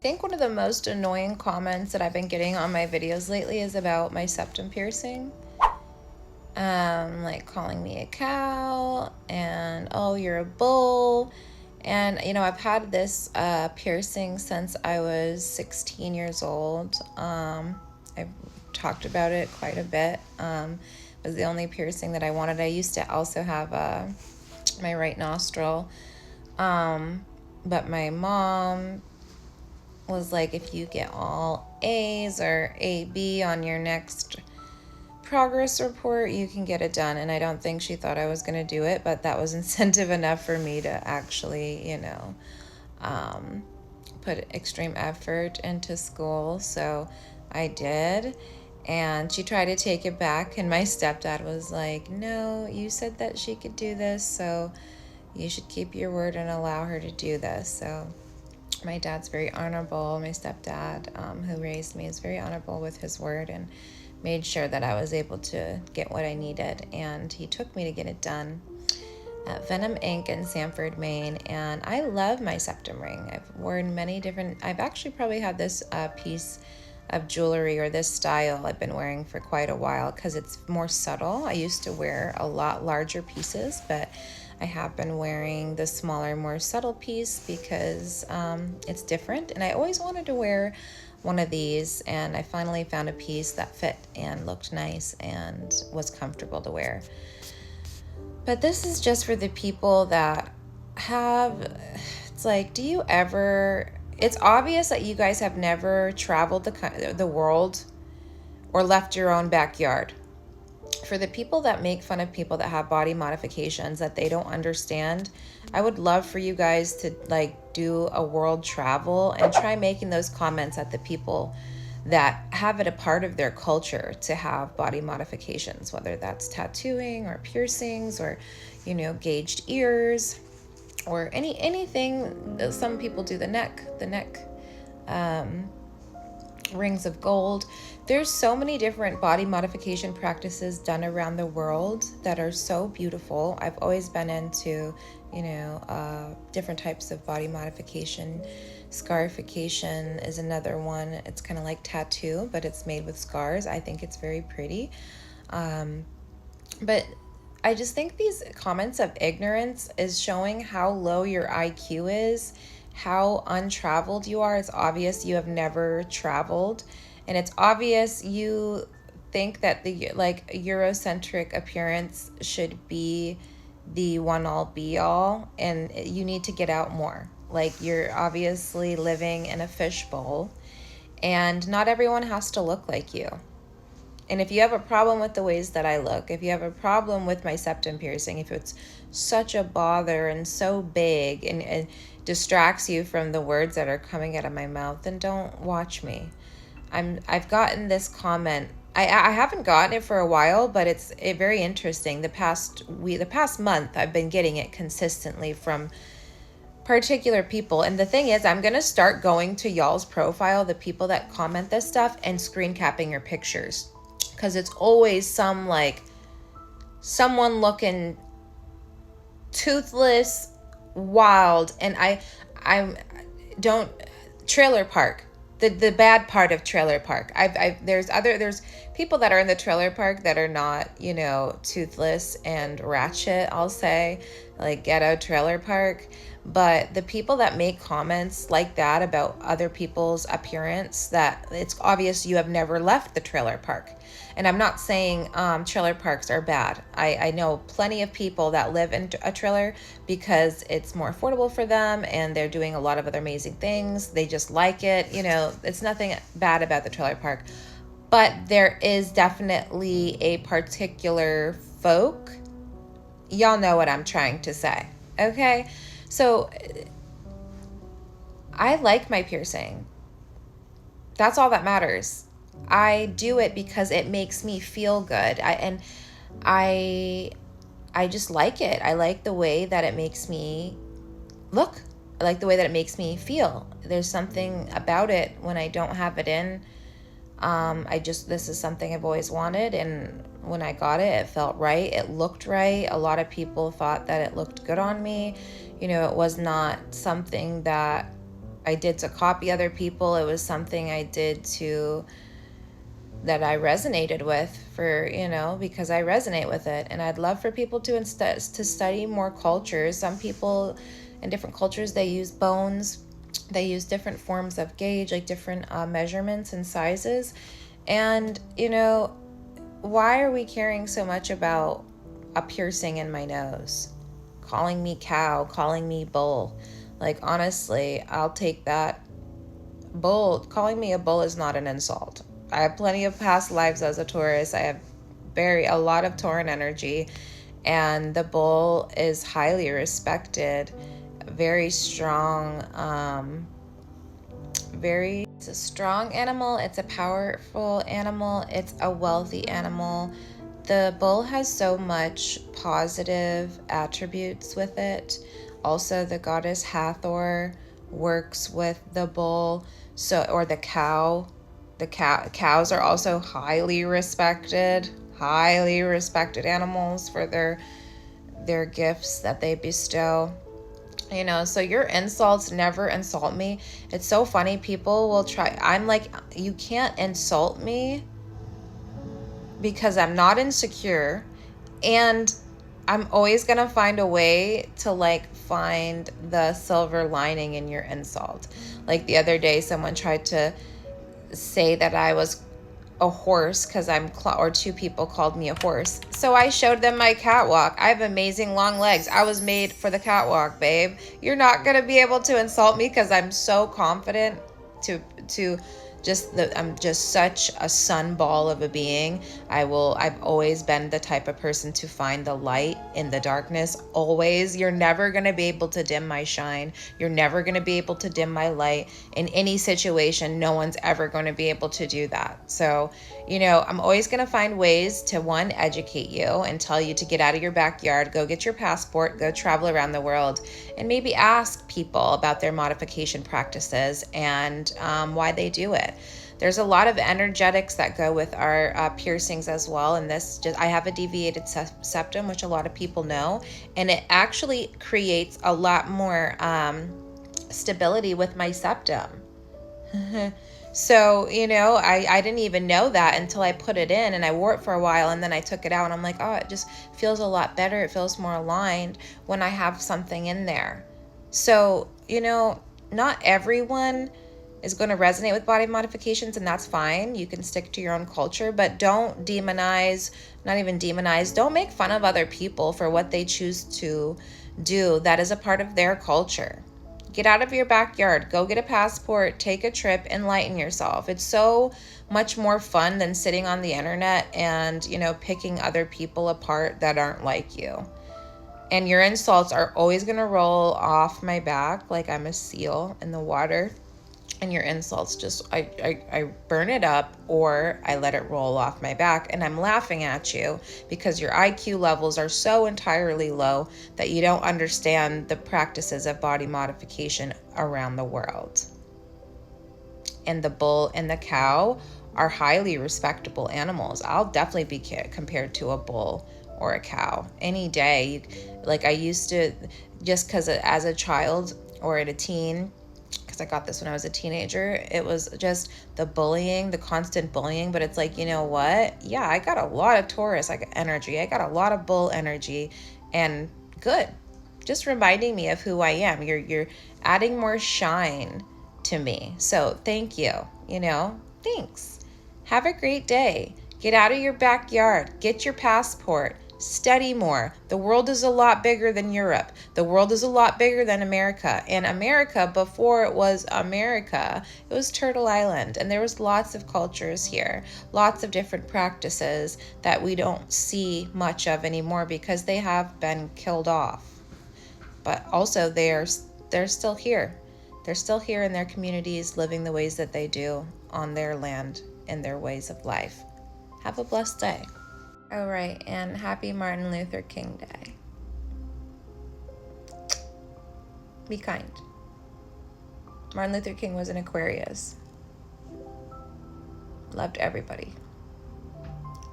think one of the most annoying comments that I've been getting on my videos lately is about my septum piercing. Like calling me a cow and, oh, you're a bull. And, I've had this piercing since I was 16 years old. I've talked about it quite a bit. It was the only piercing that I wanted. I used to also have my right nostril. But my mom was like, if you get all A's or AB on your next progress report, you can get it done. And I don't think she thought I was going to do it, but that was incentive enough for me to actually, put extreme effort into school. So I did. And she tried to take it back, and my stepdad was like, no, you said that she could do this, so you should keep your word and allow her to do this. So my dad's very honorable. My stepdad, who raised me, is very honorable with his word and made sure that I was able to get what I needed. And he took me to get it done at Venom Inc. in Sanford, Maine. And I love my septum ring. I've worn many different, I've actually probably had this piece of jewelry or this style I've been wearing for quite a while because it's more subtle. I used to wear a lot larger pieces, but I have been wearing the smaller, more subtle piece because it's different. And I always wanted to wear one of these, and I finally found a piece that fit and looked nice and was comfortable to wear. But this is just for the people that have, it's like, do you ever, it's obvious that you guys have never traveled the world or left your own backyard. For the people that make fun of people that have body modifications that they don't understand, I would love for you guys to do a world travel and try making those comments at the people that have it a part of their culture to have body modifications, whether that's tattooing or piercings or, gauged ears or anything. Some people do the neck, rings of gold. There's so many different body modification practices done around the world that are so beautiful. I've always been into, different types of body modification. Scarification is another one. It's kind of like tattoo, but it's made with scars. I think it's very pretty. But I just think these comments of ignorance is showing how low your IQ is, how untraveled you are. It's obvious you have never traveled, and it's obvious you think that the Eurocentric appearance should be the one all be all, and you need to get out more. You're obviously living in a fishbowl, and not everyone has to look like you. And if you have a problem with the ways that I look, if you have a problem with my septum piercing, if it's such a bother and so big and distracts you from the words that are coming out of my mouth, then don't watch me. I've gotten this comment. I haven't gotten it for a while, but it's very interesting. The past month, I've been getting it consistently from particular people. And the thing is, I'm going to start going to y'all's profile, the people that comment this stuff, and screen capping your pictures. Because it's always someone looking toothless, wild, and I don't, trailer park, the bad part of trailer park. There's people that are in the trailer park that are not, toothless and ratchet, I'll say, like ghetto trailer park. But the people that make comments like that about other people's appearance, that it's obvious you have never left the trailer park. And I'm not saying trailer parks are bad. I know plenty of people that live in a trailer because it's more affordable for them and they're doing a lot of other amazing things. They just like it. It's nothing bad about the trailer park. But there is definitely a particular folk. Y'all know what I'm trying to say, okay? So I like my piercing. That's all that matters. I do it because it makes me feel good. I just like it. I like the way that it makes me look. I like the way that it makes me feel. There's something about it when I don't have it in. This is something I've always wanted, and when I got it, it felt right. It looked right. A lot of people thought that it looked good on me. It was not something that I did to copy other people. It was something I did to that I resonated with for, because I resonate with it. And I'd love for people to study more cultures. Some people in different cultures, they use bones. They use different forms of gauge, like different measurements and sizes. And, why are we caring so much about a piercing in my nose? Calling me cow, calling me bull. Like, honestly, I'll take that. Bull, calling me a bull is not an insult. I have plenty of past lives as a Taurus. I have a lot of Tauran energy, and the bull is highly respected, very strong, it's a strong animal, it's a powerful animal, it's a wealthy animal. The bull has so much positive attributes with it. Also, the goddess Hathor works with the bull, or the cow. Cows are also highly respected animals for their gifts that they bestow. So your insults never insult me. It's so funny. People will try. I'm like, you can't insult me because I'm not insecure, and I'm always going to find a way to find the silver lining in your insult. Like the other day, someone tried to say that I was a horse because or two people called me a horse. So I showed them my catwalk. I have amazing long legs. I was made for the catwalk, babe. You're not going to be able to insult me because I'm so confident to I'm just such a sun ball of a being. I've always been the type of person to find the light in the darkness. Always. You're never going to be able to dim my shine. You're never going to be able to dim my light in any situation. No one's ever going to be able to do that. So, I'm always going to find ways to, one, educate you and tell you to get out of your backyard, go get your passport, go travel around the world, and maybe ask people about their modification practices and why they do it. There's a lot of energetics that go with our piercings as well. And I have a deviated septum, which a lot of people know, and it actually creates a lot more stability with my septum. So, I didn't even know that until I put it in, and I wore it for a while, and then I took it out, and I'm like, oh, it just feels a lot better. It feels more aligned when I have something in there. So, not everyone is going to resonate with body modifications, and that's fine. You can stick to your own culture, but don't don't make fun of other people for what they choose to do. That is a part of their culture. Get out of your backyard, go get a passport, take a trip, enlighten yourself. It's so much more fun than sitting on the internet and, picking other people apart that aren't like you. And your insults are always going to roll off my back like I'm a seal in the water. And your insults I burn it up, or I let it roll off my back, and I'm laughing at you because your IQ levels are so entirely low that you don't understand the practices of body modification around the world. And the bull and the cow are highly respectable animals. I'll definitely be compared to a bull or a cow any day. Like I used to, just because as a child or a teen, because I got this when I was a teenager, it was just the constant bullying. But it's like, you know what? Yeah, I got a lot of Taurus energy. I got a lot of bull energy, and good. Just reminding me of who I am. You're adding more shine to me. So thank you. Thanks. Have a great day. Get out of your backyard. Get your passport. Study more. The world is a lot bigger than Europe. The world is a lot bigger than America. And America, before it was America, it was Turtle Island. And there was lots of cultures here, lots of different practices that we don't see much of anymore because they have been killed off. But also they're still here. They're still here in their communities, living the ways that they do on their land and their ways of life. Have a blessed day. Oh, right, and happy Martin Luther King Day. Be kind. Martin Luther King was an Aquarius. Loved everybody.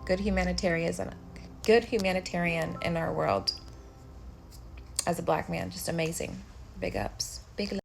Good humanitarian in our world. As a Black man, just amazing. Big ups. Big